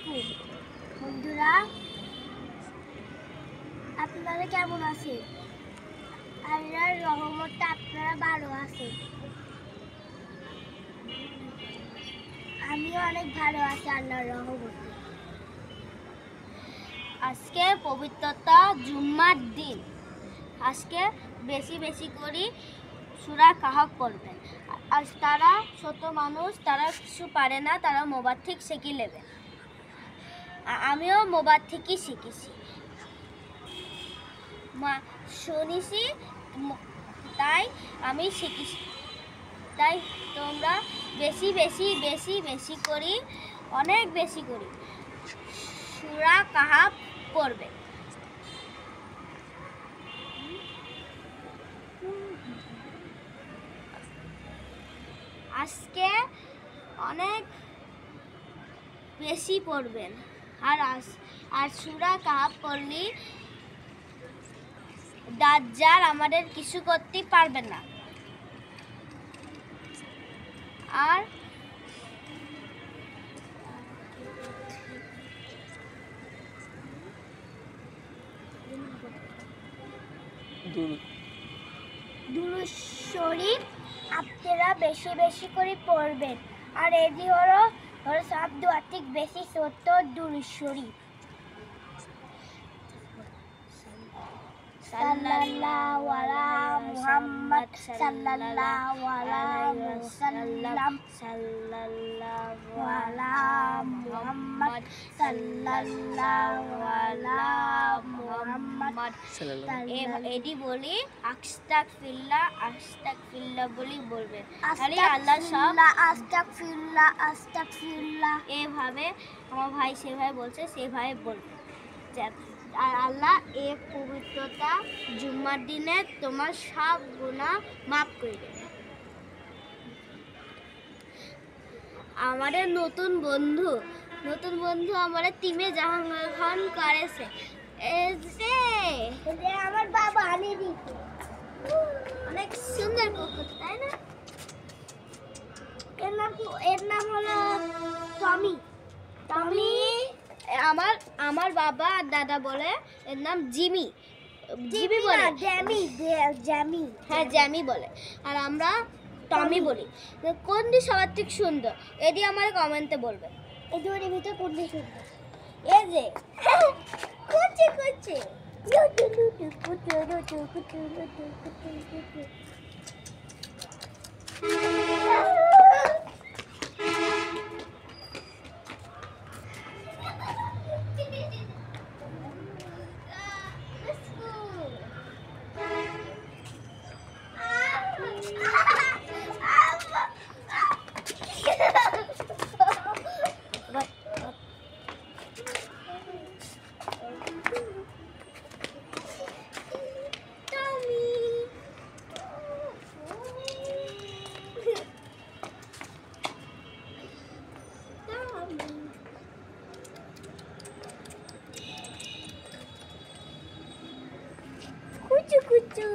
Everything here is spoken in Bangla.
আলাইকুম বন্ধুরা, আপনারা কেমন আছেন? আল্লাহর রহমতে আপনারা ভালো আছেন। আমিও অনেক ভালো আছি আল্লাহর রহমতে। আজকে পবিত্রতা জুম্মার দিন। আজকে বেশি বেশি করে সূরা কাহাফ পড়বেন। আজ তারা ছোট মানুষ, তারা কিছু পারে না, তারা মোবাইল থেকে শিখে নেবে। আমিও মোবাইল থেকেই শিখেছি, শুনেছি, তাই আমি শিখেছি। তাই তোমরা বেশি বেশি বেশি বেশি করি, অনেক বেশি করি সূরা কাহাফ পড়বে। আজকে অনেক বেশি পড়বেন। আর সূরা কাহাফ পড়লে দাজ্জাল আমাদের কিছু করতে পারবে না। আর দুরূদ শরীফ আপনারা বেশি বেশি করে পড়বেন। আর এটি হলো সব দোয়া থেকে বেশি ছোট্ট দুরূদ শরীফ। সাল্লাল্লাহু আলা মুহাম্মদ সাল্লাল্লাহু আলাইহি ওয়াসাল্লাম সাল্লাল্লাহু আলা মুহাম্মদ সাল্লাল্লাহু আলা মুহাম্মদ এটি বলি আস্তাগফিরুল্লাহ আস্তাগফিরুল্লাহ বলি বলবেন। খালি আল্লাহ সব আস্তাগফিরুল্লাহ আস্তাগফিরুল্লাহ এভাবে আমার ভাই সেভাবে বলছে, সেভাবে বলবে। আর আল্লাহ এই পবিত্রতা জুম্মার দিনে তোমার সব গুনাহ মাফ করে দেবে। আমাদের নতুন বন্ধু আমাদের টিমে জাহাঙ্গীর করেছে। আমার বাবা আনি দিতে অনেক সুন্দর কুকুর, তাই না? এর নাম হলো টমি। আমার বাবা আর দাদা বলে এর নাম জিমি বলে, জ্যামি। হ্যাঁ, জ্যামি বলে। আর আমরা টমি বলি। কোনটি সবার থেকে সুন্দর এটি আমার কমেন্টে বলবেন। এই দুটোর ভিতরে কোনটি সুন্দর? এই যে করছে কুচু